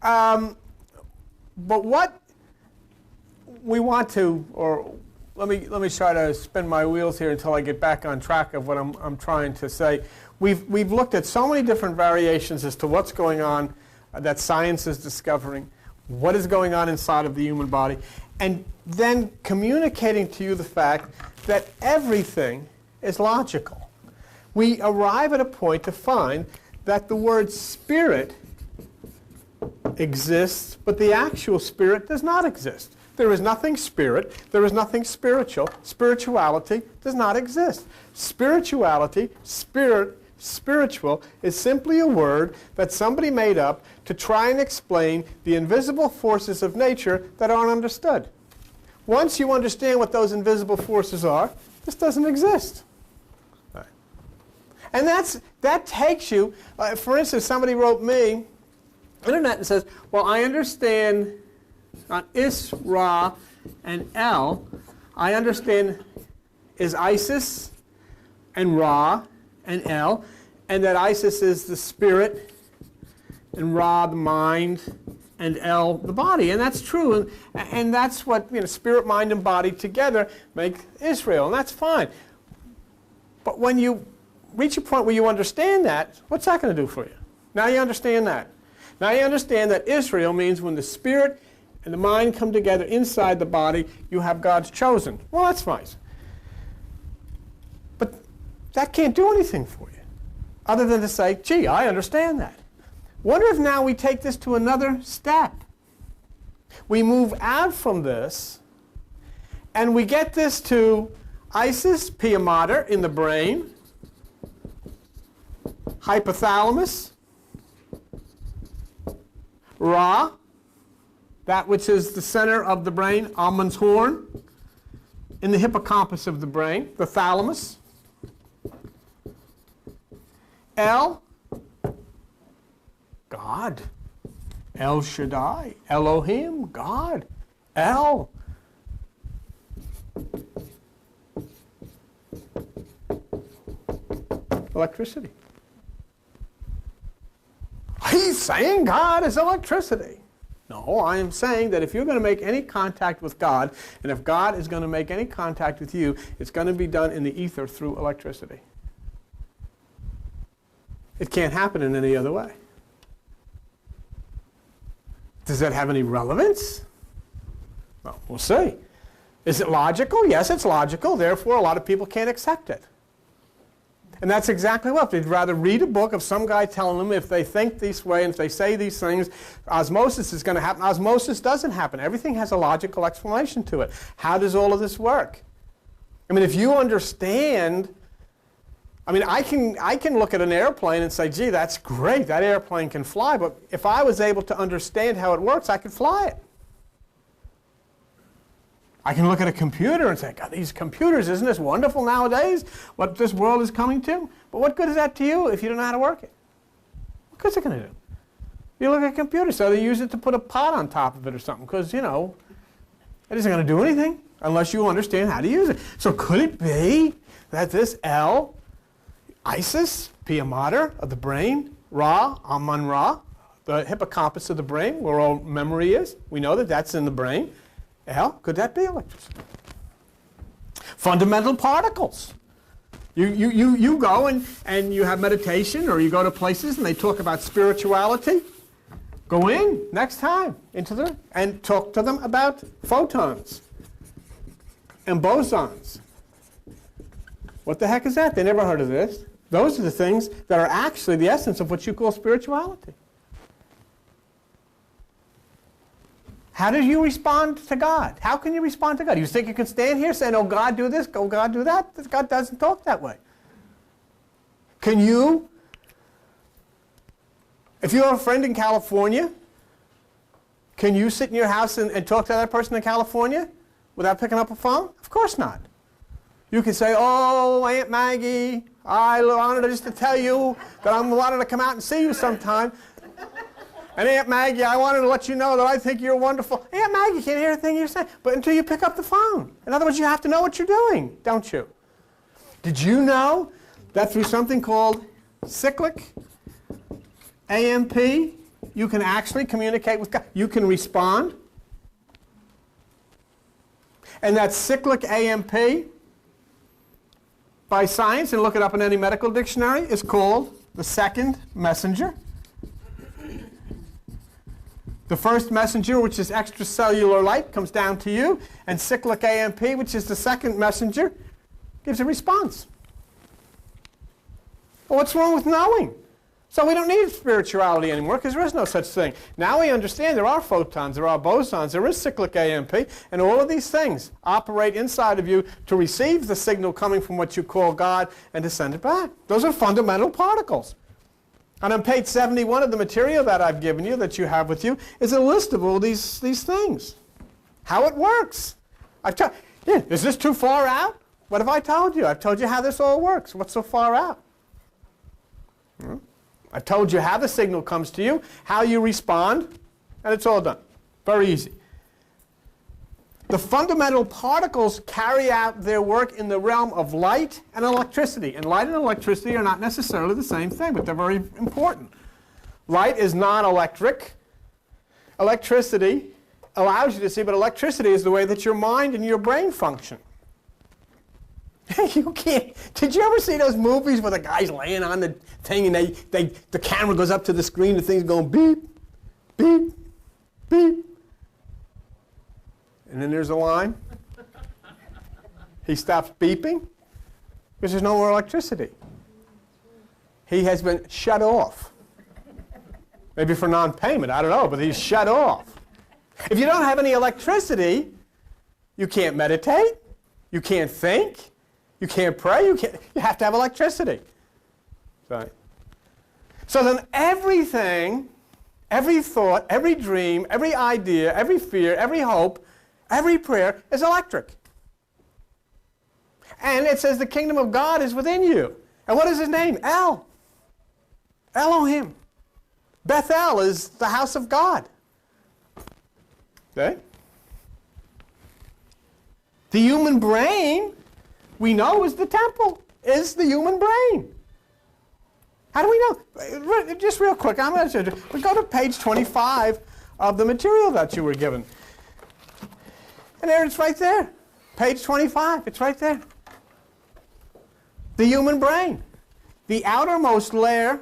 But what we want to, or let me try to spin my wheels here until I get back on track of what I'm trying to say. We've looked at so many different variations as to what's going on that science is discovering, what is going on inside of the human body, and then communicating to you the fact that everything is logical. We arrive at a point to find that the word spirit exists, but the actual spirit does not exist. There is nothing spirit. There is nothing spiritual. Spirituality does not exist. Spirituality, spiritual, is simply a word that somebody made up to try and explain the invisible forces of nature that aren't understood. Once you understand what those invisible forces are, this doesn't exist. Right. And that takes you, for instance, somebody wrote me on the internet and says, well, I understand on Is, Ra, and El, I understand is Isis and Ra and El, and that Isis is the spirit, and Ra the mind, and El the body. And that's true. And that's what, spirit, mind, and body together make Israel. And that's fine. But when you reach a point where you understand that, what's that going to do for you? Now you understand that. Now you understand that Israel means when the spirit and the mind come together inside the body, you have God's chosen. Well, that's nice. But that can't do anything for you, other than to say, gee, I understand that. Wonder if now we take this to another step. We move out from this, and we get this to Isis, Pia Mater, in the brain, hypothalamus, Ra, that which is the center of the brain, Amun's horn, in the hippocampus of the brain, the thalamus. El, God. El Shaddai, Elohim, God. El. Electricity. He's saying God is electricity. No, I am saying that if you're going to make any contact with God, and if God is going to make any contact with you, it's going to be done in the ether through electricity. It can't happen in any other way. Does that have any relevance? Well, we'll see. Is it logical? Yes, it's logical. Therefore, a lot of people can't accept it. And that's exactly what. They'd rather read a book of some guy telling them if they think this way and if they say these things, osmosis is going to happen. Osmosis doesn't happen. Everything has a logical explanation to it. How does all of this work? I mean, if you understand, I can look at an airplane and say, gee, that's great. That airplane can fly. But if I was able to understand how it works, I could fly it. I can look at a computer and say, God, these computers, isn't this wonderful nowadays, what this world is coming to? But what good is that to you if you don't know how to work it? What good is it going to do? You look at a computer, so they use it to put a pot on top of it or something, because, it isn't going to do anything unless you understand how to use it. So could it be that this El, Isis, Pia Mater of the brain, Ra, Amun Ra, the hippocampus of the brain, where all memory is, we know that that's in the brain. Hell, could that be electricity? Fundamental particles. You go and you have meditation, or you go to places and they talk about spirituality. Go in next time into them and talk to them about photons and bosons. What the heck is that? They never heard of this. Those are the things that are actually the essence of what you call spirituality. How do you respond to God? How can you respond to God? You think you can stand here saying, oh, God, do this, oh, God, do that? God doesn't talk that way. Can you, if you have a friend in California, can you sit in your house and talk to that person in California without picking up a phone? Of course not. You can say, oh, Aunt Maggie, I wanted just to tell you that I wanted to come out and see you sometime. And Aunt Maggie, I wanted to let you know that I think you're wonderful. Aunt Maggie can't hear a thing you're saying, but until you pick up the phone. In other words, you have to know what you're doing, don't you? Did you know that through something called cyclic AMP you can actually communicate with God. You can respond. And that cyclic AMP, by science, and look it up in any medical dictionary, is called the second messenger. The first messenger, which is extracellular light, comes down to you, and cyclic AMP, which is the second messenger, gives a response. Well, what's wrong with knowing? So we don't need spirituality anymore because there is no such thing. Now we understand there are photons, there are bosons, there is cyclic AMP, and all of these things operate inside of you to receive the signal coming from what you call God and to send it back. Those are fundamental particles. And on page 71 of the material that I've given you, that you have with you, is a list of all these things. How it works. Is this too far out? What have I told you? I've told you how this all works. What's so far out? I've told you how the signal comes to you, how you respond, and it's all done. Very easy. The fundamental particles carry out their work in the realm of light and electricity. And light and electricity are not necessarily the same thing, but they're very important. Light is non-electric. Electricity allows you to see, but electricity is the way that your mind and your brain function. You can't. Did you ever see those movies where the guy's laying on the thing and the camera goes up to the screen, the thing's going beep, beep, beep. And then there's a line. He stops beeping because there's no more electricity. He has been shut off. Maybe for non-payment, I don't know, but he's shut off. If you don't have any electricity, you can't meditate, you can't think, you can't pray, you have to have electricity. Sorry. So then everything, every thought, every dream, every idea, every fear, every hope, every prayer is electric. And it says the kingdom of God is within you. And what is his name? El. Elohim. Bethel is the house of God. Okay? The human brain, we know, is the temple, is the human brain. How do we know? Just real quick, I'm going to show you. We go to page 25 of the material that you were given. And there it's right there. Page 25, it's right there. The human brain. The outermost layer,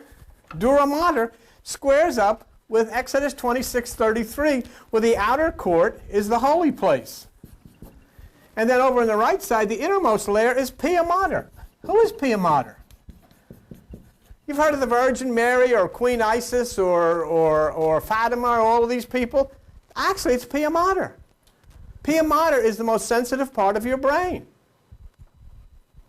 dura mater, squares up with Exodus 26:33, where the outer court is the holy place. And then over on the right side, the innermost layer is Pia Mater. Who is Pia Mater? You've heard of the Virgin Mary or Queen Isis or Fatima or all of these people? Actually, it's Pia Mater. Pia Mater is the most sensitive part of your brain.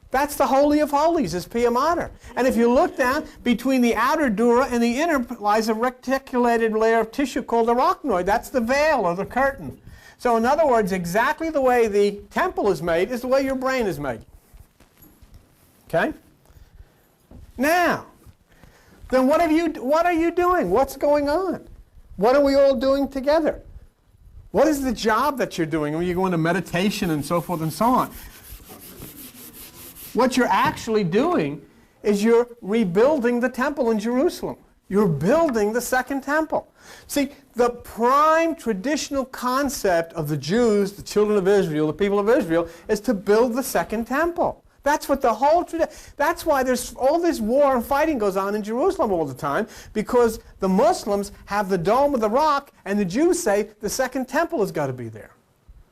That's the Holy of Holies, is Pia Mater. And if you look down, between the outer dura and the inner lies a reticulated layer of tissue called the arachnoid. That's the veil or the curtain. So in other words, exactly the way the temple is made is the way your brain is made. Okay? Now, then what are you doing? What's going on? What are we all doing together? What is the job that you're doing when you go into meditation and so forth and so on? What you're actually doing is you're rebuilding the temple in Jerusalem. You're building the second temple. See, the prime traditional concept of the Jews, the children of Israel, the people of Israel, is to build the second temple. That's what the whole tradition, that's why there's all this war and fighting goes on in Jerusalem all the time, because the Muslims have the Dome of the Rock, and the Jews say the second temple has got to be there.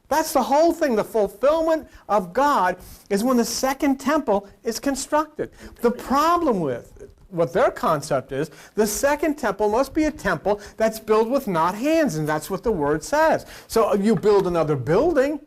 That's the whole thing. The fulfillment of God is when the second temple is constructed. The problem with what their concept is, the second temple must be a temple that's built with not hands, and that's what the word says. So you build another building,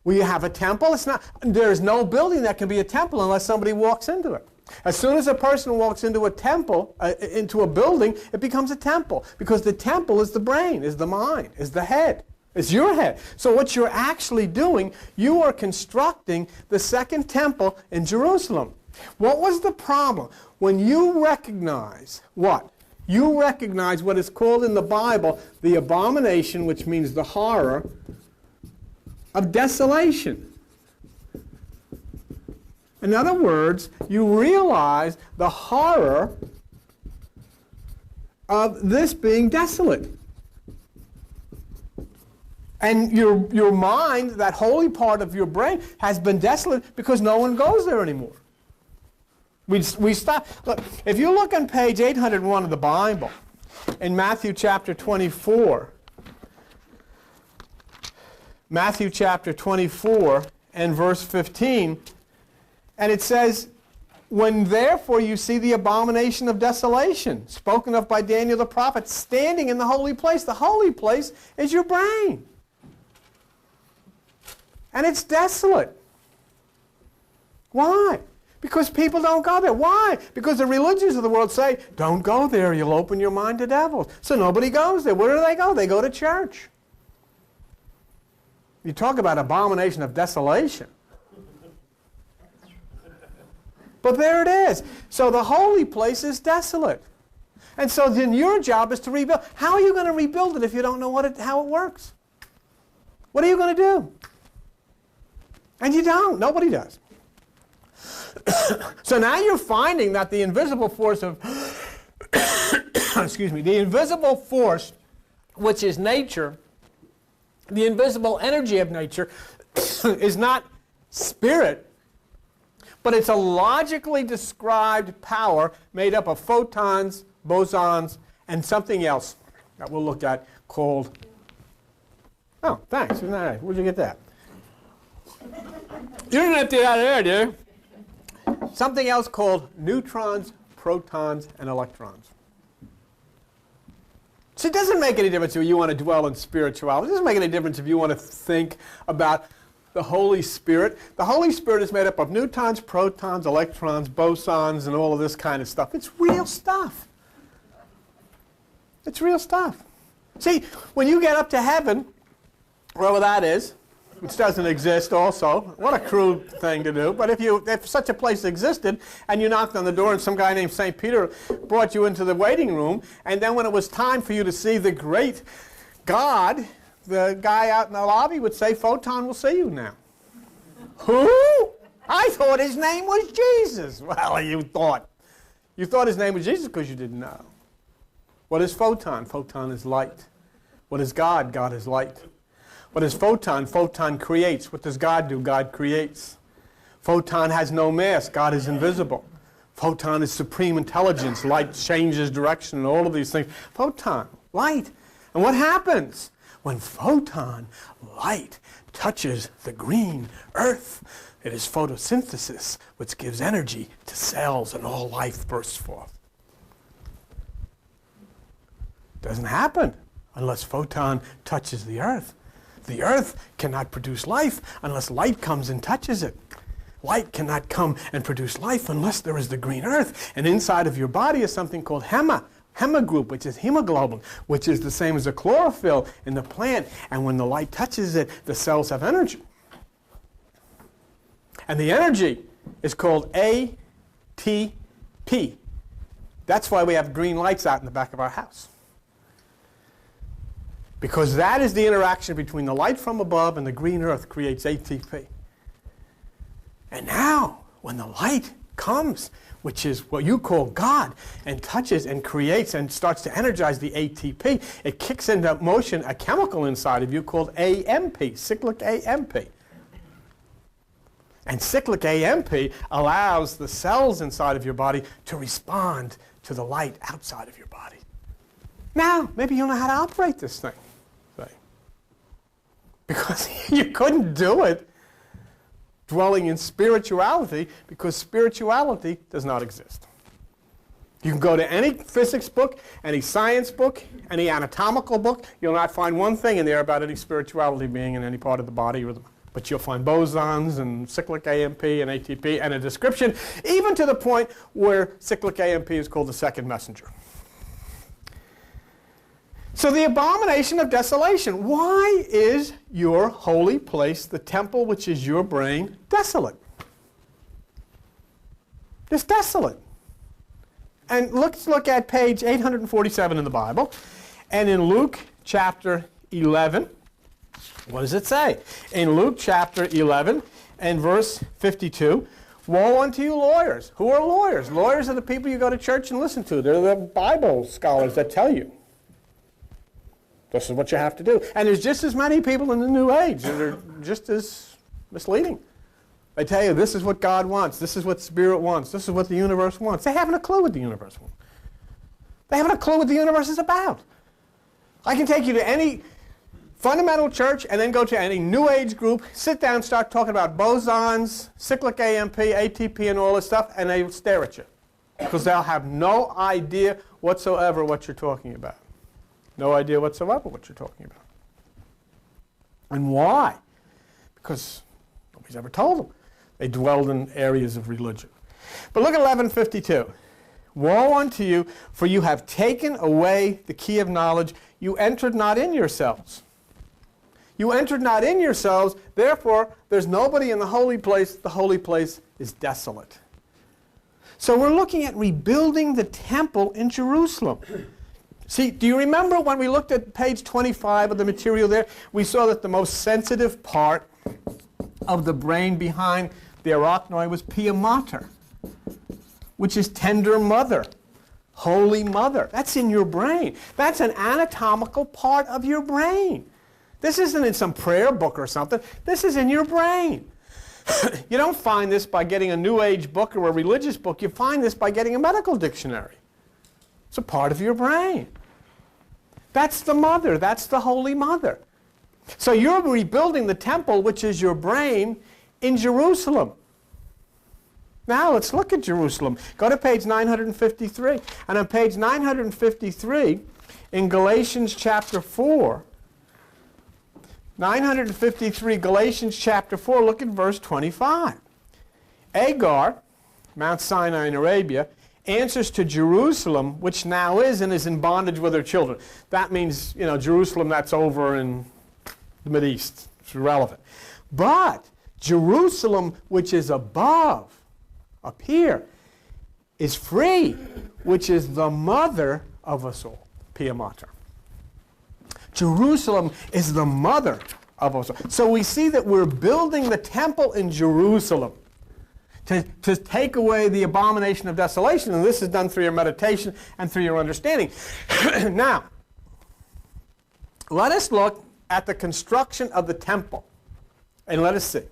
will you have a temple? There's no building that can be a temple unless somebody walks into it. As soon as a person walks into a temple, into a building, it becomes a temple, because the temple is the brain, is the mind, is the head. It's your head. So what you're actually doing, you are constructing the second temple in Jerusalem. What was the problem? When you recognize what? You recognize what is called in the Bible the abomination, which means the horror, of desolation. In other words, you realize the horror of this being desolate. And your mind, that holy part of your brain, has been desolate because no one goes there anymore. We stop. Look, if you look on page 801 of the Bible, in Matthew chapter 24, Matthew chapter 24 and verse 15, and it says, when therefore you see the abomination of desolation, spoken of by Daniel the prophet, standing in the holy place is your brain. And it's desolate. Why? Because people don't go there. Why? Because the religions of the world say, don't go there, you'll open your mind to devils. So nobody goes there. Where do they go? They go to church. You talk about abomination of desolation. But there it is. So the holy place is desolate. And so then your job is to rebuild. How are you going to rebuild it if you don't know how it works? What are you going to do? And you don't. Nobody does. So now you're finding that the invisible force of, excuse me, the invisible force, which is nature, the invisible energy of nature, is not spirit, but it's a logically described power made up of photons, bosons, and something else that we'll look at called, oh, thanks. Isn't that right? Where'd you get that? You didn't empty that air, did you? Something else called neutrons, protons, and electrons. So it doesn't make any difference if you want to dwell in spirituality. It doesn't make any difference if you want to think about the Holy Spirit. The Holy Spirit is made up of neutrons, protons, electrons, bosons, and all of this kind of stuff. It's real stuff. It's real stuff. See, when you get up to heaven, wherever that is, which doesn't exist also. What a crude thing to do. But if such a place existed, and you knocked on the door and some guy named St. Peter brought you into the waiting room, and then when it was time for you to see the great God, the guy out in the lobby would say, Photon will see you now. Who? I thought his name was Jesus. Well, you thought. You thought his name was Jesus because you didn't know. What is photon? Photon is light. What is God? God is light. What is photon? Photon creates. What does God do? God creates. Photon has no mass. God is invisible. Photon is supreme intelligence. Light changes direction and all of these things. Photon, light. And what happens? When photon, light, touches the green earth, it is photosynthesis which gives energy to cells and all life bursts forth. Doesn't happen unless photon touches the earth. The earth cannot produce life unless light comes and touches it. Light cannot come and produce life unless there is the green earth. And inside of your body is something called hema group, which is hemoglobin, which is the same as the chlorophyll in the plant. And when the light touches it, the cells have energy. And the energy is called ATP. That's why we have green lights out in the back of our house. Because that is the interaction between the light from above and the green earth creates ATP. And now, when the light comes, which is what you call God, and touches and creates and starts to energize the ATP, it kicks into motion a chemical inside of you called AMP, cyclic AMP. And cyclic AMP allows the cells inside of your body to respond to the light outside of your body. Now, maybe you'll know how to operate this thing. Because you couldn't do it dwelling in spirituality, because spirituality does not exist. You can go to any physics book, any science book, any anatomical book. You'll not find one thing in there about any spirituality being in any part of the body. But you'll find bosons and cyclic AMP and ATP and a description, even to the point where cyclic AMP is called the second messenger. So the abomination of desolation. Why is your holy place, the temple which is your brain, desolate? It's desolate. And let's look at page 847 in the Bible. And in Luke chapter 11, what does it say? In Luke chapter 11 and verse 52, Woe unto you lawyers. Who are lawyers? Lawyers are the people you go to church and listen to. They're the Bible scholars that tell you this is what you have to do. And there's just as many people in the New Age that are just as misleading. They tell you this is what God wants. This is what Spirit wants. This is what the universe wants. They haven't a clue what the universe wants. They haven't a clue what the universe is about. I can take you to any fundamental church and then go to any New Age group, sit down and start talking about bosons, cyclic AMP, ATP, and all this stuff, and they will stare at you. Because they'll have no idea whatsoever what you're talking about. No idea whatsoever what you're talking about. And why? Because nobody's ever told them. They dwelled in areas of religion. But look at 1152. Woe unto you, for you have taken away the key of knowledge. You entered not in yourselves. You entered not in yourselves, therefore there's nobody in the holy place. The holy place is desolate. So we're looking at rebuilding the temple in Jerusalem. See, do you remember when we looked at page 25 of the material there? We saw that the most sensitive part of the brain behind the arachnoid was pia mater, which is tender mother, holy mother. That's in your brain. That's an anatomical part of your brain. This isn't in some prayer book or something. This is in your brain. You don't find this by getting a New Age book or a religious book. You find this by getting a medical dictionary. It's a part of your brain. That's the mother. That's the Holy Mother. So you're rebuilding the temple, which is your brain, in Jerusalem. Now let's look at Jerusalem. Go to page 953. And on page 953, in Galatians chapter 4, 953, Galatians chapter 4, look at verse 25. Agar, Mount Sinai in Arabia, answers to Jerusalem, which now is and is in bondage with her children. That means, you know, Jerusalem, that's over in the Mideast. It's irrelevant. But Jerusalem, which is above, up here, is free, which is the mother of us all, pia mater. Jerusalem is the mother of us all. So we see that we're building the temple in Jerusalem to take away the abomination of desolation. And this is done through your meditation and through your understanding. Now, let us look at the construction of the temple. And let us see.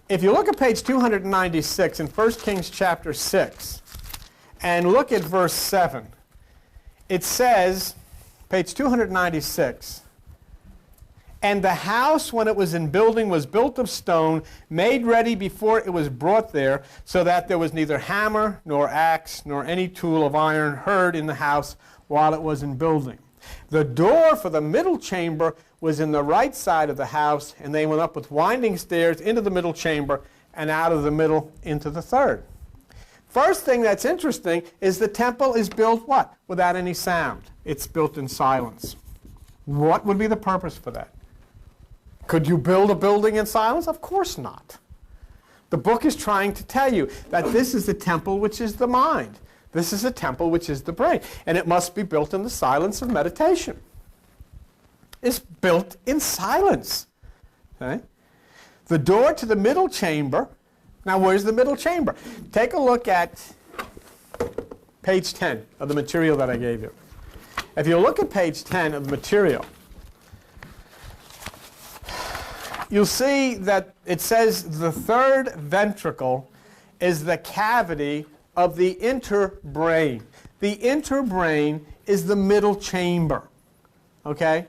If you look at page 296 in 1 Kings chapter 6, and look at verse 7, it says, page 296, and the house, when it was in building, was built of stone, made ready before it was brought there, so that there was neither hammer, nor axe, nor any tool of iron heard in the house while it was in building. The door for the middle chamber was in the right side of the house, and they went up with winding stairs into the middle chamber, and out of the middle into the third. First thing that's interesting is the temple is built what? Without any sound. It's built in silence. What would be the purpose for that? Could you build a building in silence? Of course not. The book is trying to tell you that this is the temple which is the mind. This is a temple which is the brain. And it must be built in the silence of meditation. It's built in silence. Okay? The door to the middle chamber. Now where's the middle chamber? Take a look at page 10 of the material that I gave you. If you look at page 10 of the material, you'll see that it says the third ventricle is the cavity of the interbrain. The interbrain is the middle chamber. Okay?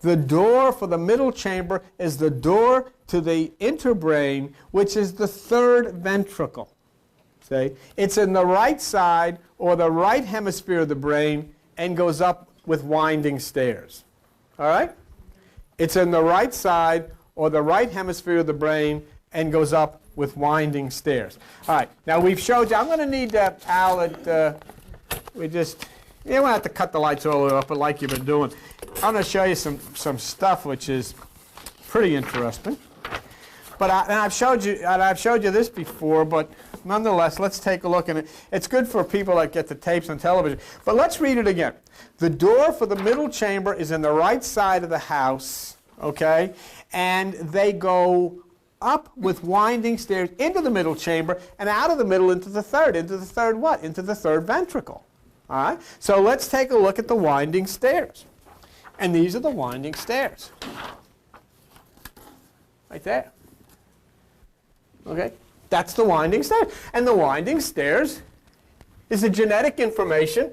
The door for the middle chamber is the door to the interbrain, which is the third ventricle. See? It's in the right side or the right hemisphere of the brain and goes up with winding stairs. All right? It's in the right side or the right hemisphere of the brain and goes up with winding stairs. All right. Now we've showed you. I'm going to need Al that we just. You don't have to cut the lights all the way up, but like you've been doing. I'm going to show you some stuff which is pretty interesting. But I've showed you this before, but nonetheless, let's take a look at it. It's good for people that get the tapes on television. But let's read it again. The door for the middle chamber is in the right side of the house, okay? And they go up with winding stairs into the middle chamber and out of the middle into the third. Into the third what? Into the third ventricle. All right? So let's take a look at the winding stairs. And these are the winding stairs. Right there. Okay? That's the winding stairs. And the winding stairs is the genetic information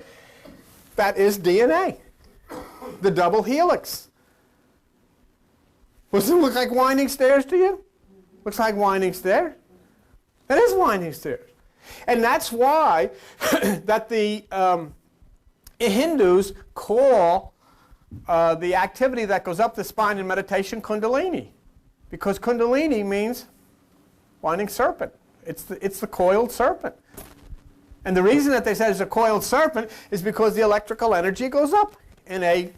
that is DNA. The double helix. Does it look like winding stairs to you? Looks like winding stairs. That is winding stairs. And that's why that the Hindus call the activity that goes up the spine in meditation Kundalini. Because Kundalini means winding serpent. It's the coiled serpent. And the reason that they said it's a coiled serpent is because the electrical energy goes up in a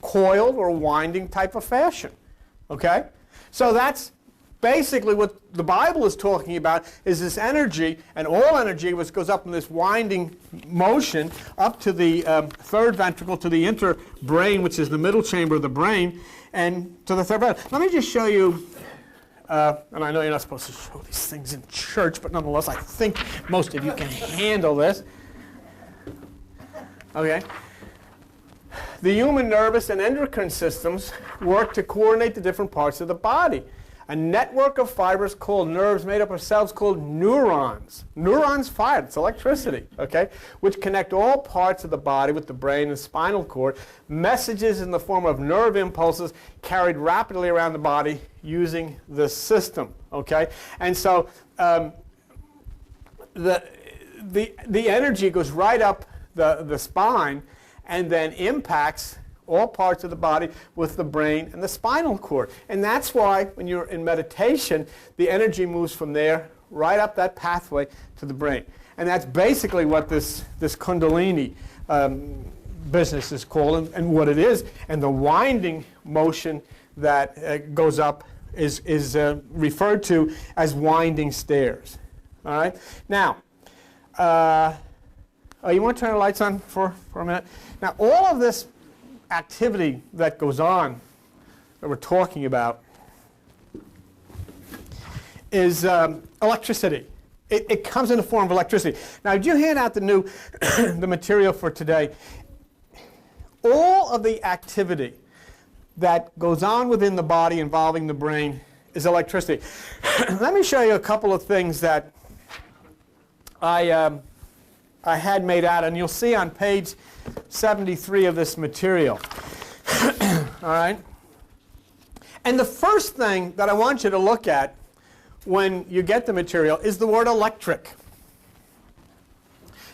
coiled or winding type of fashion. Okay? So that's basically what the Bible is talking about, is this energy, and all energy which goes up in this winding motion up to the third ventricle, to the interbrain, which is the middle chamber of the brain, and to the third ventricle. Let me just show you, and I know you're not supposed to show these things in church, but nonetheless I think most of you can handle this. Okay? The human nervous and endocrine systems work to coordinate the different parts of the body. A network of fibers called nerves made up of cells called neurons. Neurons fire, it's electricity, okay, which connect all parts of the body with the brain and spinal cord. Messages in the form of nerve impulses carried rapidly around the body using this system, okay? And so the energy goes right up the spine and then impacts all parts of the body with the brain and the spinal cord. And that's why when you're in meditation, the energy moves from there right up that pathway to the brain. And that's basically what this Kundalini business is called and what it is. And the winding motion that goes up is referred to as winding stairs. All right? Now, you want to turn the lights on for a minute? Now, all of this activity that goes on that we're talking about is electricity. It comes in the form of electricity. Now, did you hand out the material for today? All of the activity that goes on within the body involving the brain is electricity. Let me show you a couple of things that I had made out, and you'll see on page 73 of this material. All right? And the first thing that I want you to look at when you get the material is the word electric.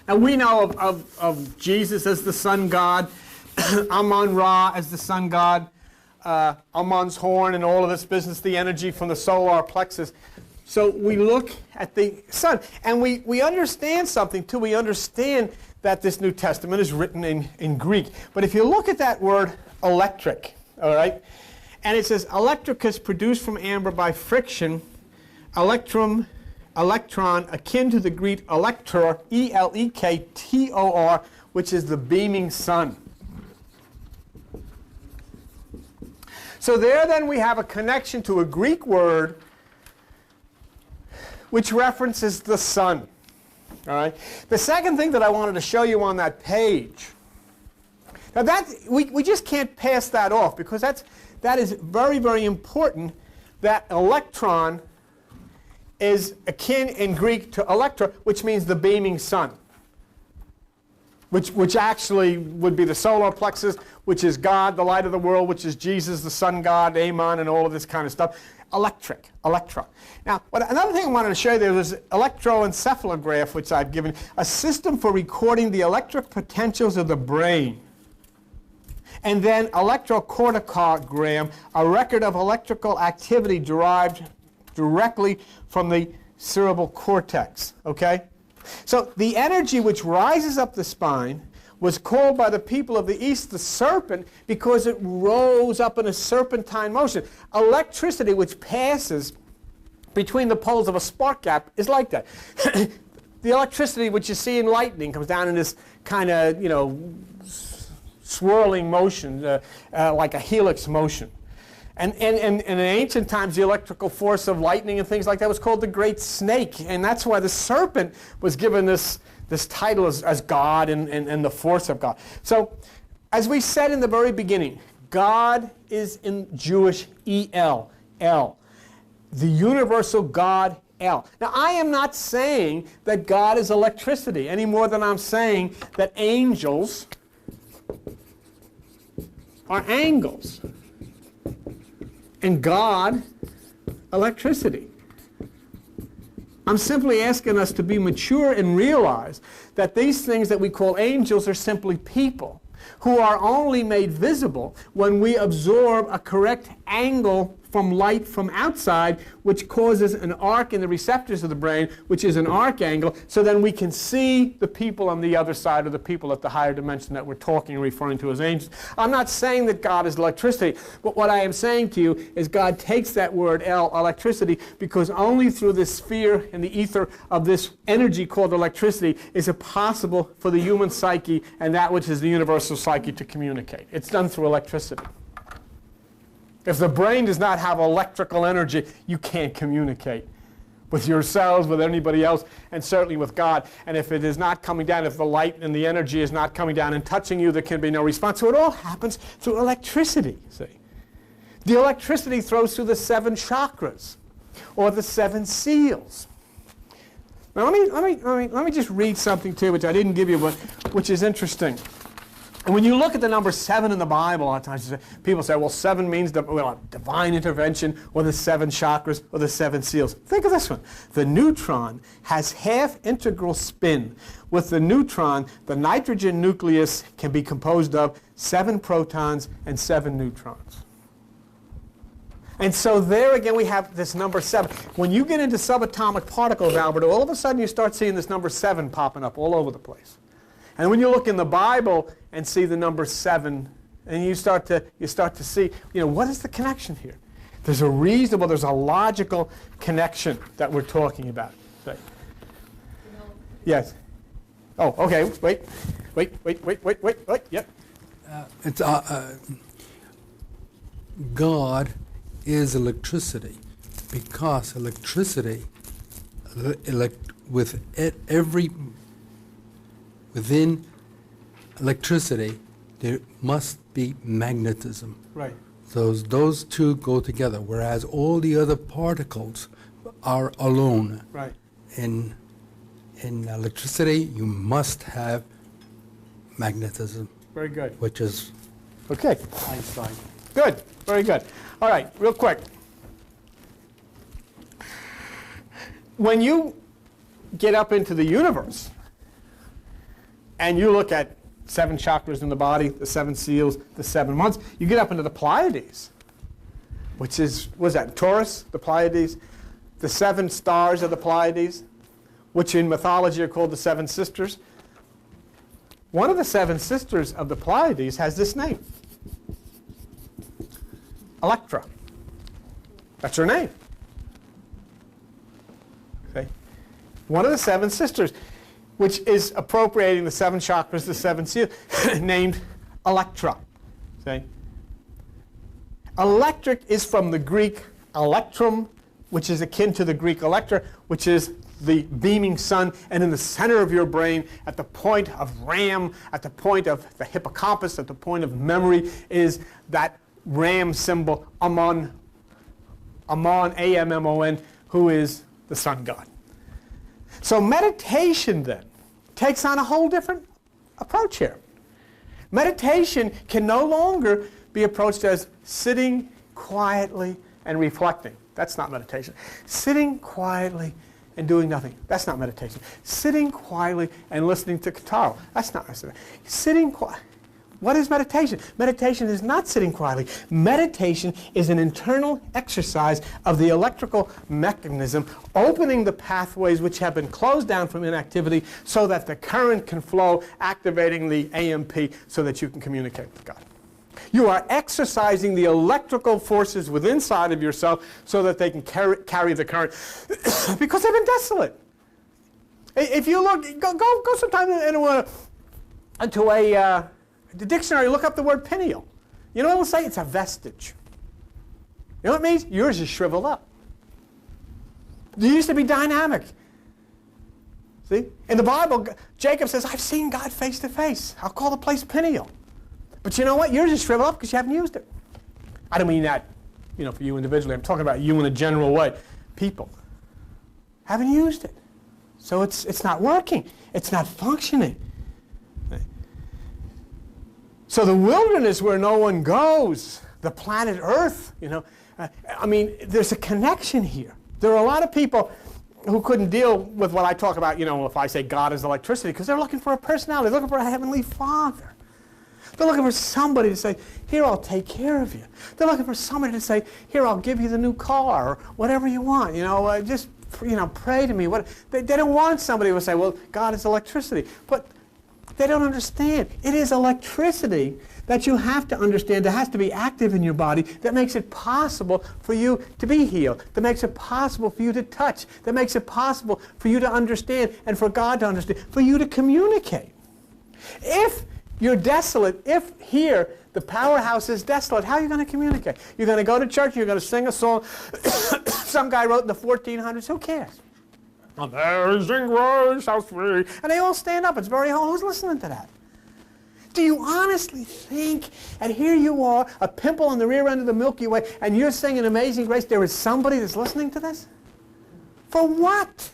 Now we know of Jesus as the sun god, Amun-Ra as the sun god, Amun's horn and all of this business, the energy from the solar plexus. So we look at the sun, and we understand something too. We understand that this New Testament is written in Greek. But if you look at that word electric, all right, and it says electric is produced from amber by friction, electron, akin to the Greek elector, E-L-E-K-T-O-R, which is the beaming sun. So there then we have a connection to a Greek word which references the sun. All right. The second thing that I wanted to show you on that page, now that we just can't pass that off, because that is very, very important. That electron is akin in Greek to electra, which means the beaming sun, which actually would be the solar plexus, which is God, the light of the world, which is Jesus, the sun god, Amun, and all of this kind of stuff. Electric, electron. Now, another thing I wanted to show you there was electroencephalograph, which I've given, a system for recording the electric potentials of the brain. And then electrocardiogram, a record of electrical activity derived directly from the cerebral cortex. Okay? So the energy which rises up the spine was called by the people of the East the serpent because it rose up in a serpentine motion. Electricity which passes between the poles of a spark gap is like that. The electricity which you see in lightning comes down in this kind of, swirling motion, like a helix motion. And in ancient times, the electrical force of lightning and things like that was called the Great Snake. And that's why the serpent was given this title as God and the force of God. So, as we said in the very beginning, God is in Jewish El, El. The universal God, El. Now, I am not saying that God is electricity any more than I'm saying that angels are angles. And God, electricity. I'm simply asking us to be mature and realize that these things that we call angels are simply people who are only made visible when we absorb a correct angle from light from outside, which causes an arc in the receptors of the brain, which is an arc angle, so then we can see the people on the other side, or the people at the higher dimension that we're talking and referring to as angels. I'm not saying that God is electricity, but what I am saying to you is God takes that word El, electricity, because only through the sphere and the ether of this energy called electricity is it possible for the human psyche and that which is the universal psyche to communicate. It's done through electricity. If the brain does not have electrical energy, you can't communicate with yourselves, with anybody else, and certainly with God. And if it is not coming down, if the light and the energy is not coming down and touching you, there can be no response. So it all happens through electricity, see. The electricity throws through the 7 chakras, or the 7 seals. Now let me just read something too, which I didn't give you, but which is interesting. And when you look at the number 7 in the Bible, a lot of times people say, well, 7 means divine intervention, or the 7 chakras, or the 7 seals. Think of this one. The neutron has half integral spin. With the neutron, the nitrogen nucleus can be composed of 7 protons and 7 neutrons. And so there again we have this number 7. When you get into subatomic particles, Alberto, all of a sudden you start seeing this number 7 popping up all over the place. And when you look in the Bible and see the number 7, and you start to see, what is the connection here? There's a reasonable, there's a logical connection that we're talking about. Right. Yes. Oh, okay. Wait. Yep. God is electricity, because electricity, within electricity, there must be magnetism. Right. Those two go together, whereas all the other particles are alone. Right. In electricity, you must have magnetism. Very good. Which is okay. Einstein. Good. Very good. All right. Real quick. When you get up into the universe, and you look at 7 chakras in the body, the 7 seals, the 7 months, you get up into the Pleiades, which is, what is that, Taurus, the Pleiades, the 7 stars of the Pleiades, which in mythology are called the 7 sisters. One of the 7 sisters of the Pleiades has this name, Electra. That's her name. Okay. One of the 7 sisters, which is appropriating the 7 chakras, the 7 seals, named Electra. See? Electric is from the Greek electrum, which is akin to the Greek electra, which is the beaming sun, and in the center of your brain, at the point of RAM, at the point of the hippocampus, at the point of memory, is that RAM symbol, Ammon, A-M-M-O-N, who is the sun god. So meditation then takes on a whole different approach here. Meditation can no longer be approached as sitting quietly and reflecting. That's not meditation. Sitting quietly and doing nothing. That's not meditation. Sitting quietly and listening to guitar. That's not meditation. Sitting quiet. What is meditation? Meditation is not sitting quietly. Meditation is an internal exercise of the electrical mechanism, opening the pathways which have been closed down from inactivity so that the current can flow, activating the AMP so that you can communicate with God. You are exercising the electrical forces within inside of yourself so that they can carry the current because they've been desolate. If you look, go sometime into the dictionary, look up the word pineal. You know what it'll say? It's a vestige. You know what it means? Yours is shriveled up. You used to be dynamic. See? In the Bible, Jacob says, I've seen God face to face. I'll call the place Peniel. But you know what? Yours is shriveled up because you haven't used it. I don't mean that, for you individually. I'm talking about you in a general way. People haven't used it. So it's not working. It's not functioning. So the wilderness where no one goes, the planet Earth, there's a connection here. There are a lot of people who couldn't deal with what I talk about, if I say God is electricity, because they're looking for a personality. They're looking for a heavenly Father. They're looking for somebody to say, here, I'll take care of you. They're looking for somebody to say, here, I'll give you the new car, or whatever you want. Just pray to me. They don't want somebody who will say, well, God is electricity. But they don't understand. It is electricity that you have to understand, that has to be active in your body, that makes it possible for you to be healed, that makes it possible for you to touch, that makes it possible for you to understand and for God to understand, for you to communicate. If you're desolate, if here the powerhouse is desolate, how are you going to communicate? You're going to go to church, you're going to sing a song some guy wrote in the 1400s, who cares? Amazing grace, how sweet. And they all stand up. It's very hard. Who's listening to that? Do you honestly think, and here you are, a pimple on the rear end of the Milky Way, and you're singing Amazing Grace, there is somebody that's listening to this? For what?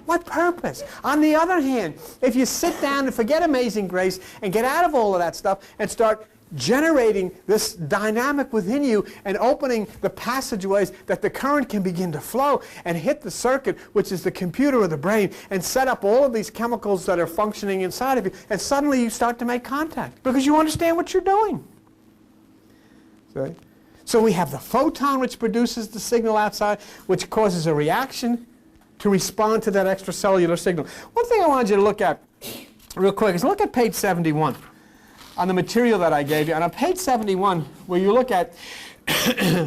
What purpose? On the other hand, if you sit down and forget Amazing Grace and get out of all of that stuff and start generating this dynamic within you and opening the passageways that the current can begin to flow and hit the circuit, which is the computer of the brain, and set up all of these chemicals that are functioning inside of you, and suddenly you start to make contact because you understand what you're doing. See? So we have the photon, which produces the signal outside, which causes a reaction to respond to that extracellular signal. One thing I wanted you to look at real quick is look at page 71. On the material that I gave you. And on page 71, where you look at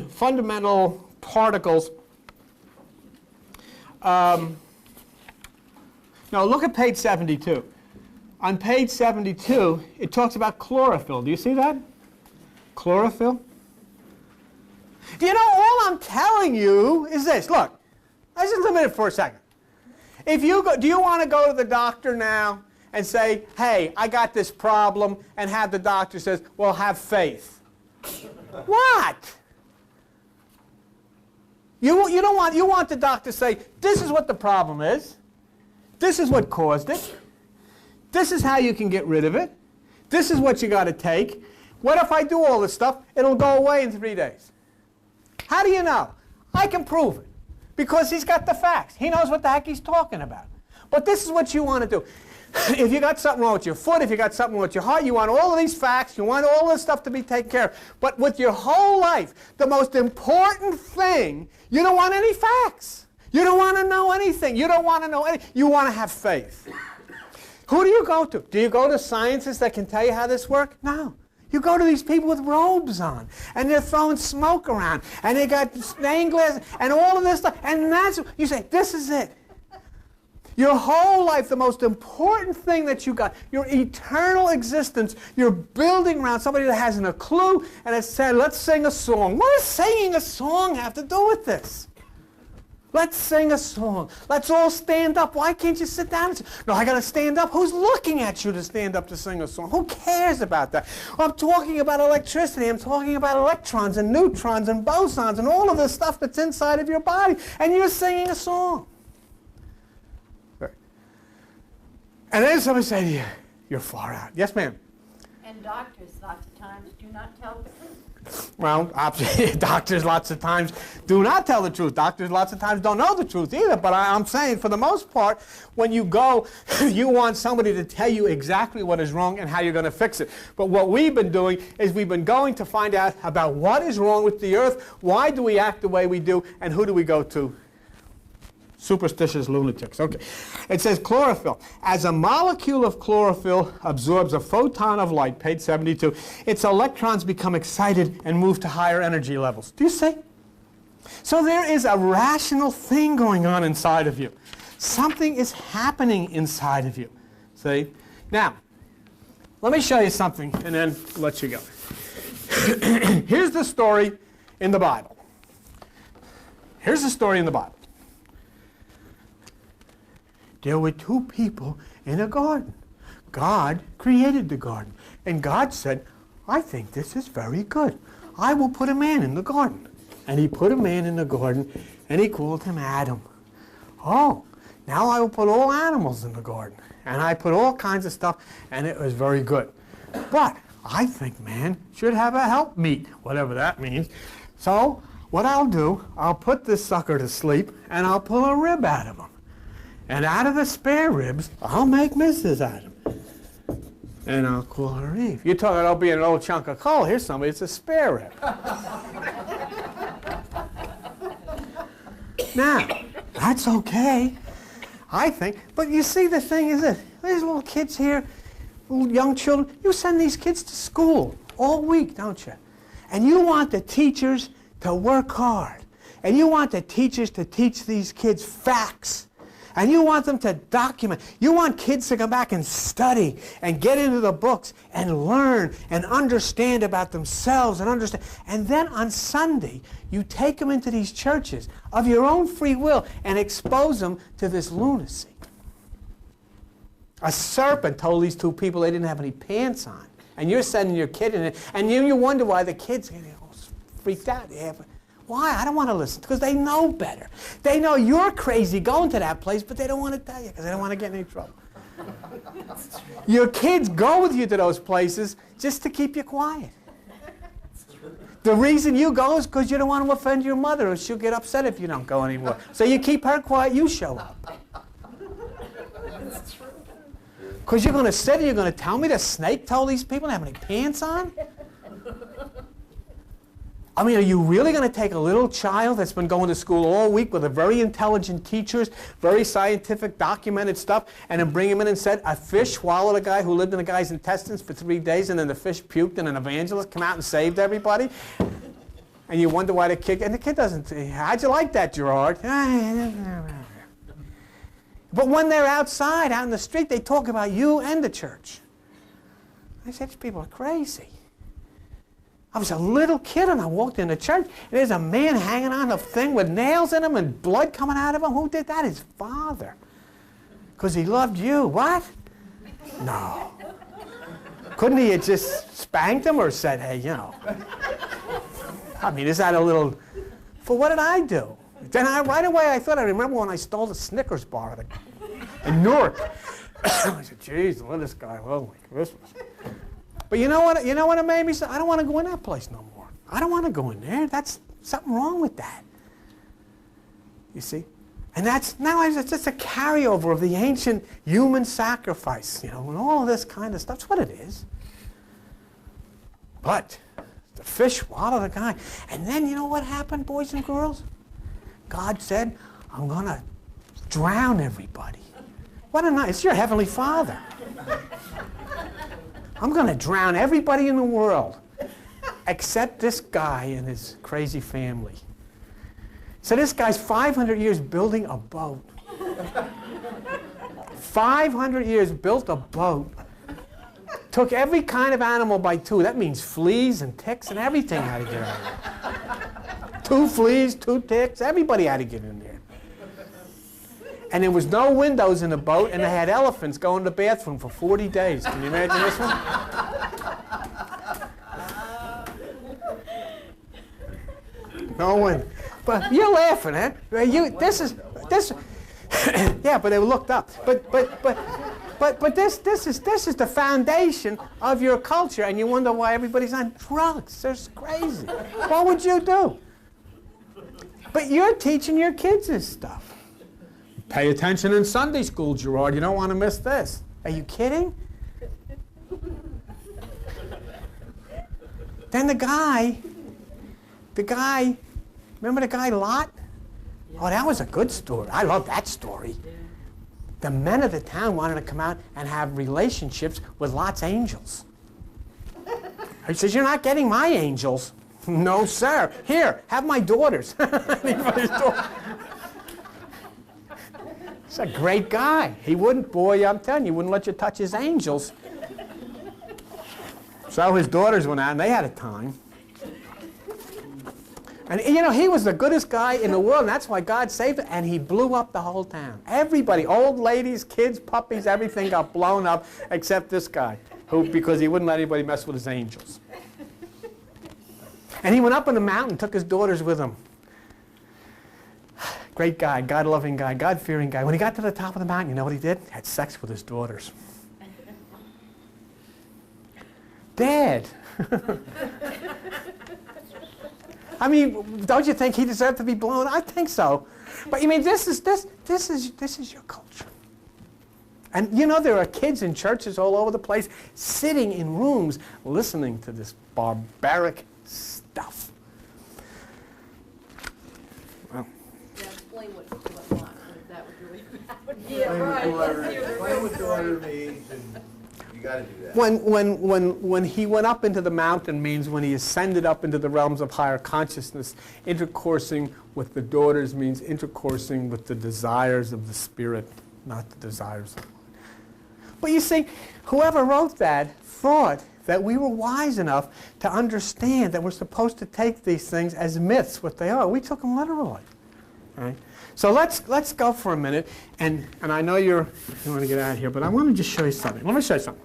fundamental particles, no, look at page 72. On page 72, it talks about chlorophyll. Do you see that? Chlorophyll. Do you know, all I'm telling you is this. Look, let's just limit it for a second. If you go, do you want to go to the doctor now and say, hey, I got this problem, and have the doctor says, well, have faith? What? You want the doctor to say, this is what the problem is. This is what caused it. This is how you can get rid of it. This is what you got to take. What if I do all this stuff? It'll go away in 3 days. How do you know? I can prove it. Because he's got the facts. He knows what the heck he's talking about. But this is what you want to do. If you got something wrong with your foot, if you got something wrong with your heart, you want all of these facts, you want all this stuff to be taken care of. But with your whole life, the most important thing, you don't want any facts. You don't want to know anything. You don't want to know anything. You want to have faith. Who do you go to? Do you go to scientists that can tell you how this works? No. You go to these people with robes on, and they're throwing smoke around, and they got stained glass, and all of this stuff, and you say, this is it. Your whole life, the most important thing that you got, your eternal existence, you're building around somebody that hasn't a clue, and it said, let's sing a song. What does singing a song have to do with this? Let's sing a song. Let's all stand up. Why can't you sit down and say, no, I got to stand up? Who's looking at you to stand up to sing a song? Who cares about that? Well, I'm talking about electricity. I'm talking about electrons and neutrons and bosons and all of the stuff that's inside of your body. And you're singing a song. And then somebody say to you, you're far out. Yes, ma'am? And doctors lots of times do not tell the truth. Well, doctors lots of times do not tell the truth. Doctors lots of times don't know the truth either. But I'm saying, for the most part, when you go, you want somebody to tell you exactly what is wrong and how you're going to fix it. But what we've been doing is we've been going to find out about what is wrong with the earth, why do we act the way we do, and who do we go to? Superstitious lunatics. Okay. It says chlorophyll. As a molecule of chlorophyll absorbs a photon of light, page 72, its electrons become excited and move to higher energy levels. Do you see? So there is a rational thing going on inside of you. Something is happening inside of you. See? Now, let me show you something and then let you go. Here's the story in the Bible. Here's the story in the Bible. There were two people in a garden. God created the garden. And God said, I think this is very good. I will put a man in the garden. And he put a man in the garden, and he called him Adam. Oh, now I will put all animals in the garden. And I put all kinds of stuff, and it was very good. But I think man should have a helpmeet, whatever that means. So what I'll do, I'll put this sucker to sleep, and I'll pull a rib out of him. And out of the spare ribs, I'll make Mrs. Adam. And I'll call her Eve. You're talking about being an old chunk of coal. Here's somebody, it's a spare rib. Now, that's okay, I think. But you see, the thing is this. There's little kids here, little young children. You send these kids to school all week, don't you? And you want the teachers to work hard. And you want the teachers to teach these kids facts. And you want them to document. You want kids to come back and study and get into the books and learn and understand about themselves and understand. And then on Sunday, you take them into these churches of your own free will and expose them to this lunacy. A serpent told these two people they didn't have any pants on. And you're sending your kid in it. And you wonder why the kids get all freaked out. Why? I don't want to listen. Because they know better. They know you're crazy going to that place, but they don't want to tell you because they don't want to get in any trouble. Your kids go with you to those places just to keep you quiet. The reason you go is because you don't want to offend your mother, or she'll get upset if you don't go anymore. So you keep her quiet, you show up. Because you're going to sit and you're going to tell me the snake told these people to have any pants on? I mean, are you really going to take a little child that's been going to school all week with a very intelligent teachers, very scientific, documented stuff, and then bring him in and said a fish swallowed a guy who lived in the guy's intestines for 3 days, and then the fish puked, and an evangelist came out and saved everybody? And you wonder why the kid doesn't say, how'd you like that, Gerard? But when they're outside, out in the street, they talk about you and the church. I said, these people are crazy. I was a little kid and I walked into church and there's a man hanging on a thing with nails in him and blood coming out of him. Who did that? His father. Because he loved you. What? No. Couldn't he have just spanked him or said, hey, you know. I mean, is that a little... For what did I do? Then right away I thought I remember when I stole the Snickers bar in Newark. I said, geez, look at this guy. Holy Christmas. But you know what? You know what it made me say? I don't want to go in that place no more. I don't want to go in there. That's something wrong with that. You see? And that's now it's just a carryover of the ancient human sacrifice, you know, and all this kind of stuff. That's what it is. But the fish swallowed the guy. And then you know what happened, boys and girls? God said, I'm going to drown everybody. What a nice, it's your Heavenly Father. I'm going to drown everybody in the world except this guy and his crazy family. So this guy's 500 years building a boat. 500 years built a boat. Took every kind of animal by two. That means fleas and ticks and everything had to get out of there. 2 fleas, 2 ticks, everybody had to get in there. And there was no windows in the boat, and they had elephants going to the bathroom for 40 days. Can you imagine this one? No one. But you're laughing, huh? This. Yeah, but they looked up. But this is the foundation of your culture, and you wonder why everybody's on drugs. They're crazy. What would you do? But you're teaching your kids this stuff. Pay attention in Sunday school, Gerard. You don't want to miss this. Are you kidding? Then the guy, remember the guy Lot? Oh, that was a good story. I love that story. The men of the town wanted to come out and have relationships with Lot's angels. He says, you're not getting my angels. No, sir. Here, have my daughters. He's a great guy. He wouldn't, boy, I'm telling you, wouldn't let you touch his angels. So his daughters went out and they had a time. And he was the goodest guy in the world, and that's why God saved him, and he blew up the whole town. Everybody, old ladies, kids, puppies, everything got blown up except this guy, because he wouldn't let anybody mess with his angels. And he went up on the mountain, took his daughters with him. Great guy, God-loving guy, God-fearing guy. When he got to the top of the mountain, you know what he did? Had sex with his daughters. Dead. I mean, don't you think he deserved to be blown? I think so. But this is your culture. And there are kids in churches all over the place sitting in rooms listening to this barbaric stuff. Well. Yeah, explain what that would really happen. Yeah, right. Explain what daughter means, and you got to do that. When he went up into the mountain means when he ascended up into the realms of higher consciousness. Intercoursing with the daughters means intercoursing with the desires of the spirit, not the desires of the mind. But you see, whoever wrote that thought that we were wise enough to understand that we're supposed to take these things as myths, what they are. We took them literally. Right? So let's go for a minute, and I know you want to get out of here, but I want to just show you something. Let me show you something.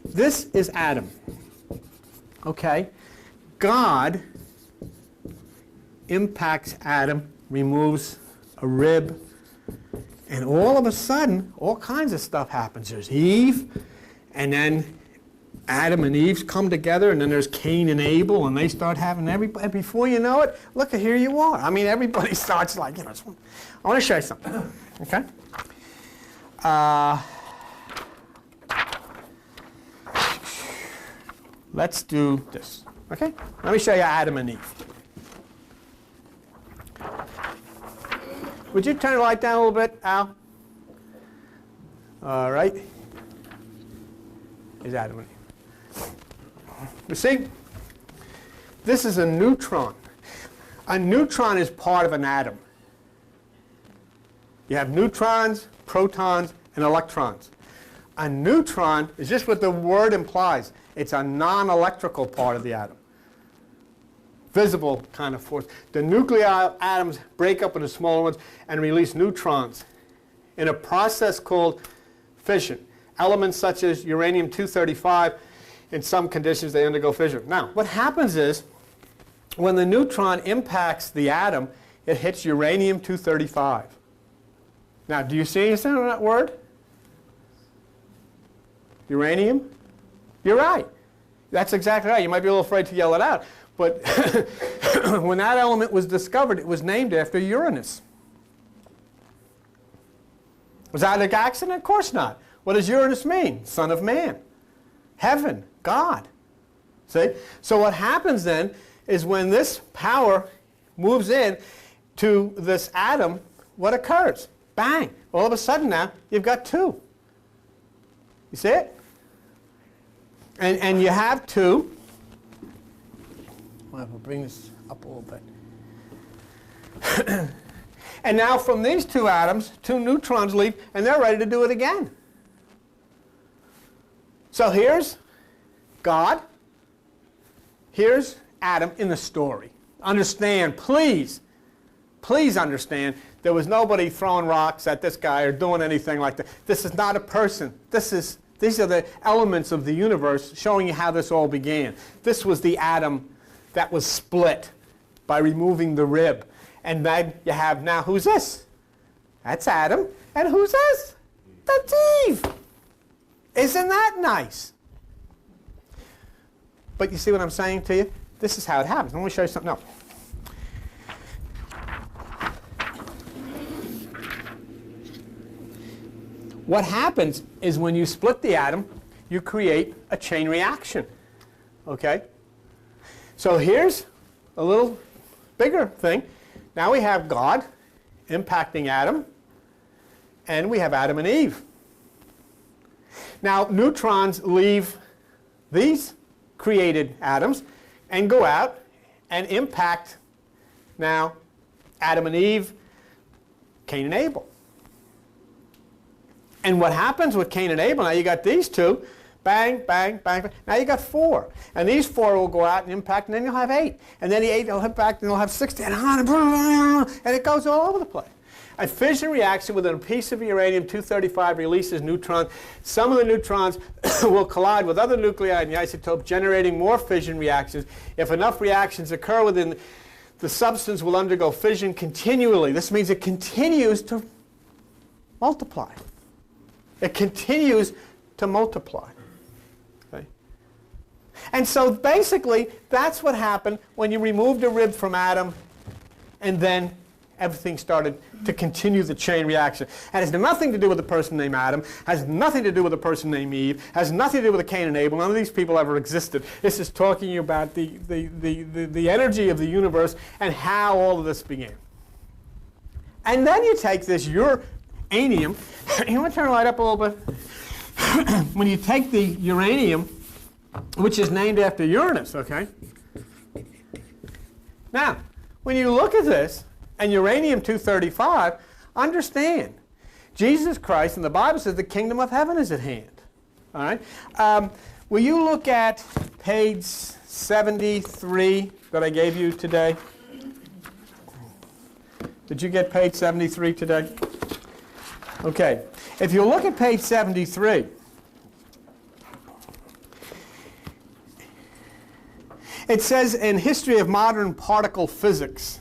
This is Adam. Okay? God impacts Adam, removes a rib, and all of a sudden, all kinds of stuff happens. There's Eve, and then Adam and Eve come together, and then there's Cain and Abel, and they start having everybody. Before you know it, look, here you are. I mean, everybody starts like, I want to show you something. Okay? Let's do this. Okay? Let me show you Adam and Eve. Would you turn the light down a little bit, Al? All right. Here's Adam and Eve. You see, this is a neutron. A neutron is part of an atom. You have neutrons, protons, and electrons. A neutron is just what the word implies. It's a non-electrical part of the atom. Visible kind of force. The nuclear atoms break up into smaller ones and release neutrons in a process called fission. Elements such as uranium-235, in some conditions they undergo fission. Now, what happens is, when the neutron impacts the atom, it hits uranium-235. Now, do you see anything in that word? Uranium? You're right. That's exactly right. You might be a little afraid to yell it out. But when that element was discovered, it was named after Uranus. Was that an accident? Of course not. What does Uranus mean? Son of man. Heaven. God. See? So what happens then is when this power moves in to this atom, what occurs? Bang. All of a sudden now, you've got two. You see it? And you have two. Well, we'll bring this up a little bit. And now from these two atoms, two neutrons leave, and they're ready to do it again. So here's God. Here's Adam in the story. Understand, please understand, there was nobody throwing rocks at this guy or doing anything like that. This is not a person. These are the elements of the universe showing you how this all began. This was the atom that was split by removing the rib. And then you have now, who's this? That's Adam. And who's this? That's Eve. Isn't that nice? But you see what I'm saying to you? This is how it happens. Let me show you something else. What happens is when you split the atom, you create a chain reaction. Okay? So here's a little bigger thing. Now we have God impacting Adam, and we have Adam and Eve. Now neutrons leave these created atoms and go out and impact now Adam and Eve, Cain and Abel. And what happens with Cain and Abel, now you got these two, Bang, bang, bang, bang. Now you got 4. And these 4 will go out and impact, and then you'll have 8. And then the 8 will impact, and you'll have 60. And it goes all over the place. A fission reaction within a piece of uranium-235 releases neutrons. Some of the neutrons will collide with other nuclei in the isotope, generating more fission reactions. If enough reactions occur within the substance will undergo fission continually. This means it continues to multiply. It continues to multiply. Okay? And so basically, that's what happened when you removed a rib from Adam, and then everything started to continue the chain reaction. And it has nothing to do with the person named Adam, has nothing to do with the person named Eve, has nothing to do with Cain and Abel. None of these people ever existed. This is talking about the energy of the universe and how all of this began. And then you take this uranium, you want to turn the light up a little bit? When you take the uranium, which is named after Uranus, okay? Now, when you look at this, and uranium-235, understand, Jesus Christ, and the Bible says the kingdom of heaven is at hand. All right? Will you look at page 73 that I gave you today? Did you get page 73 today? Okay. If you look at page 73, it says in History of Modern Particle Physics,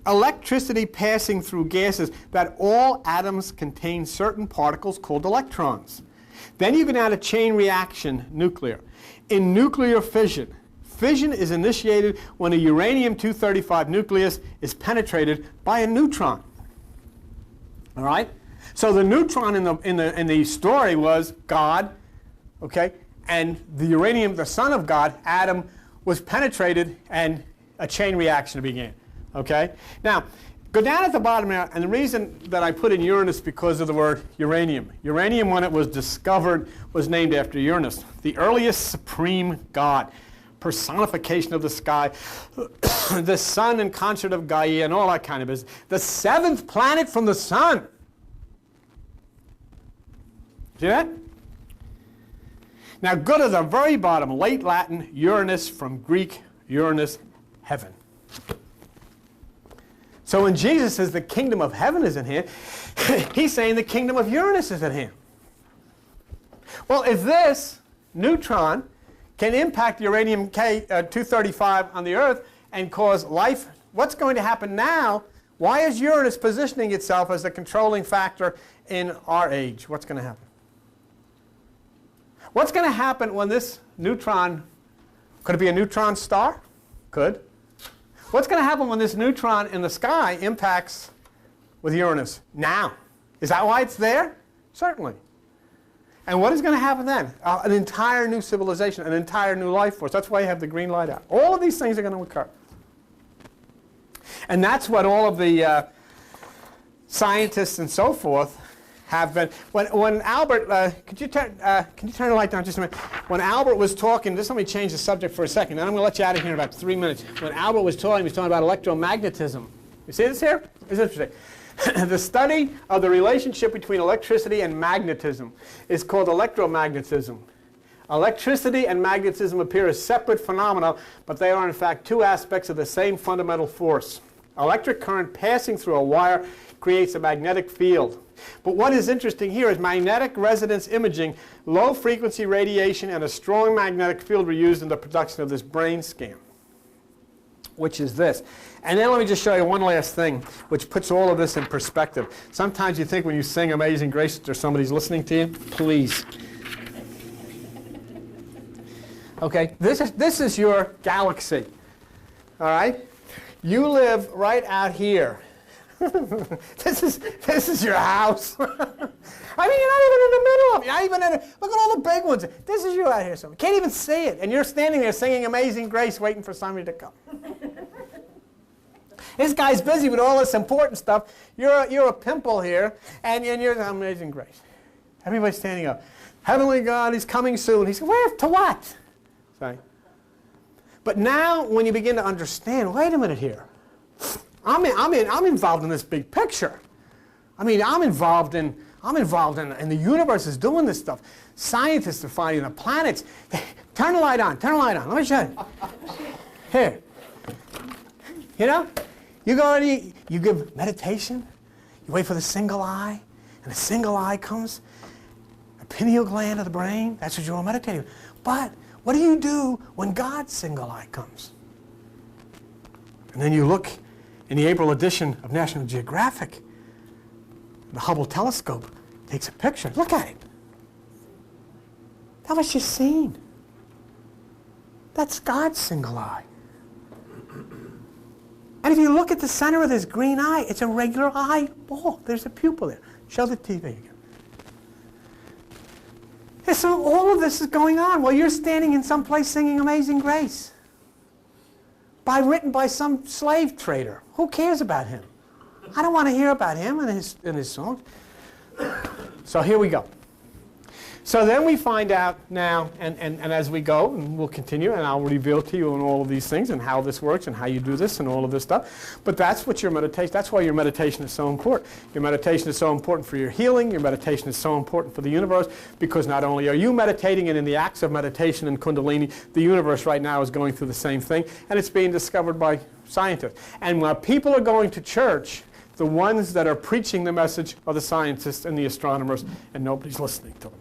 electricity passing through gases, that all atoms contain certain particles called electrons. Then you can add a chain reaction, nuclear. In nuclear fission, fission is initiated when a uranium-235 nucleus is penetrated by a neutron. All right? So the neutron in the story was God, okay? And the uranium, the son of God, Adam, was penetrated and a chain reaction began. Okay? Now, go down at the bottom here, and the reason that I put in Uranus because of the word uranium. Uranium, when it was discovered, was named after Uranus, the earliest supreme god, personification of the sky, the sun and consort of Gaia, and all that kind of business. The 7th planet from the sun. See that? Now, go to the very bottom, late Latin, Uranus, from Greek, Uranus, heaven. So when Jesus says the kingdom of heaven is at hand, he's saying the kingdom of Uranus is at hand. Well, if this neutron can impact uranium-235 on the Earth and cause life, what's going to happen now? Why is Uranus positioning itself as the controlling factor in our age? What's going to happen? What's going to happen when this neutron, could it be a neutron star? Could. What's going to happen when this neutron in the sky impacts with Uranus? Now. Is that why it's there? Certainly. And what is going to happen then? An entire new civilization, an entire new life force. That's why you have the green light out. All of these things are going to occur. And that's what all of the scientists and so forth have been. When Albert, can you turn the light down just a minute? When Albert was talking, just let me change the subject for a second, then I'm going to let you out of here in about 3 minutes. When Albert was talking, he was talking about electromagnetism. You see this here? It's interesting. The study of the relationship between electricity and magnetism is called electromagnetism. Electricity and magnetism appear as separate phenomena, but they are in fact two aspects of the same fundamental force. Electric current passing through a wire creates a magnetic field. But what is interesting here is magnetic resonance imaging, low frequency radiation, and a strong magnetic field were used in the production of this brain scan, which is this. And then let me just show you one last thing, which puts all of this in perspective. Sometimes you think when you sing Amazing Grace that somebody's listening to you. Please. Okay, this is your galaxy. All right? You live right out here. This is your house. I mean, you're not even in the middle of it. You're not even in it. Look at all the big ones. This is you out here. So you can't even see it. And you're standing there singing Amazing Grace waiting for somebody to come. This guy's busy with all this important stuff. You're a pimple here, and you're Amazing Grace. Everybody's standing up. Heavenly God, He's coming soon. He said, where? To what? Sorry. But now, when you begin to understand, wait a minute here. I'm involved in this big picture. I mean, I'm involved in I'm involved in the universe is doing this stuff. Scientists are finding the planets. Turn the light on. Turn the light on. Let me show you. Here. You know, you go and you give meditation. You wait for the single eye, and the single eye comes. The pineal gland of the brain. That's what you're all meditating. But what do you do when God's single eye comes? And then you look in the April edition of National Geographic. The Hubble telescope takes a picture. Look at it. That was just seen. That's God's single eye. And if you look at the center of this green eye, it's a regular eyeball. There's a pupil there. Show the TV again. And so all of this is going on while you're standing in some place singing Amazing Grace. Written by some slave trader. Who cares about him? I don't want to hear about him and his songs. So here we go. So then we find out now, and as we go, and we'll continue, and I'll reveal to you on all of these things and how this works and how you do this and all of this stuff. But that's what your meditation, that's why your meditation is so important. Your meditation is so important for your healing. Your meditation is so important for the universe, because not only are you meditating, and in the acts of meditation and Kundalini, the universe right now is going through the same thing, and it's being discovered by scientists. And while people are going to church, the ones that are preaching the message are the scientists and the astronomers, and nobody's listening to them.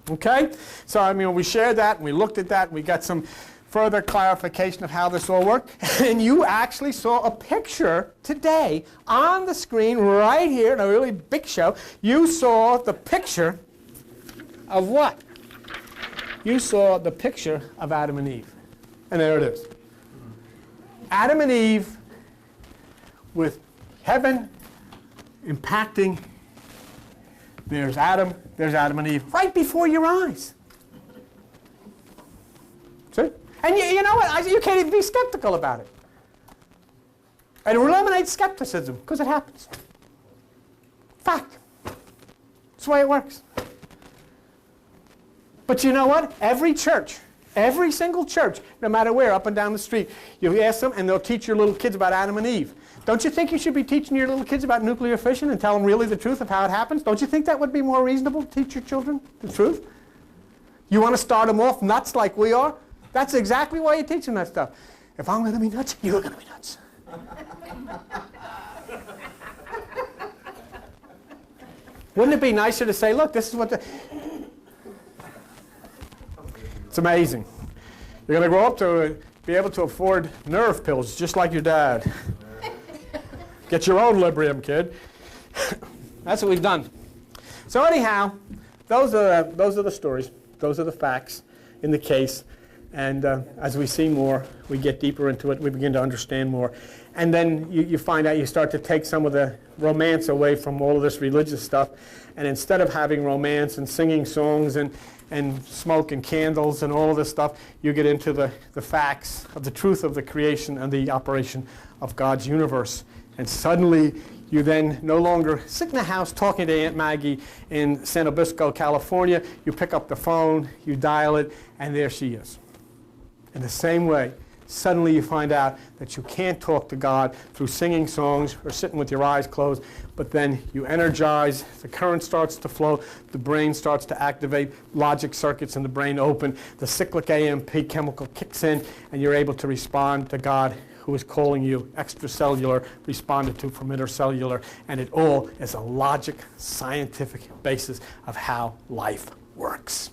Okay? So, I mean, we shared that, and we looked at that, and we got some further clarification of how this all worked. And you actually saw a picture today on the screen right here in a really big show. You saw the picture of what? You saw the picture of Adam and Eve. And there it is. Adam and Eve with heaven impacting. There's Adam and Eve, right before your eyes. See? And you know what? You can't even be skeptical about it. It eliminates skepticism, because it happens. Fact. That's the way it works. But you know what? Every church, every single church, no matter where, up and down the street, you ask them, and they'll teach your little kids about Adam and Eve. Don't you think you should be teaching your little kids about nuclear fission and tell them really the truth of how it happens? Don't you think that would be more reasonable to teach your children the truth? You want to start them off nuts like we are? That's exactly why you teach them that stuff. If I'm going to be nuts, you're going to be nuts. Wouldn't it be nicer to say, look, this is what It's amazing. You're going to grow up to be able to afford nerve pills just like your dad. Get your own Librium, kid. That's what we've done. So anyhow, those are the stories. Those are the facts in the case. And as we see more, we get deeper into it. We begin to understand more. And then you find out you start to take some of the romance away from all of this religious stuff. And instead of having romance and singing songs and smoke and candles and all of this stuff, you get into the facts of the truth of the creation and the operation of God's universe. And suddenly, you then no longer sit in the house talking to Aunt Maggie in San Obispo, California. You pick up the phone, you dial it, and there she is. In the same way, suddenly you find out that you can't talk to God through singing songs or sitting with your eyes closed, but then you energize, the current starts to flow, the brain starts to activate, logic circuits in the brain open, the cyclic AMP chemical kicks in, and you're able to respond to God, who is calling you extracellular, responded to from intercellular, and it all is a logic, scientific basis of how life works.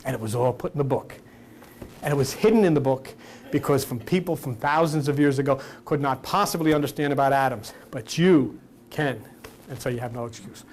And it was all put in the book. And it was hidden in the book because people from thousands of years ago could not possibly understand about atoms, but you can, and so you have no excuse.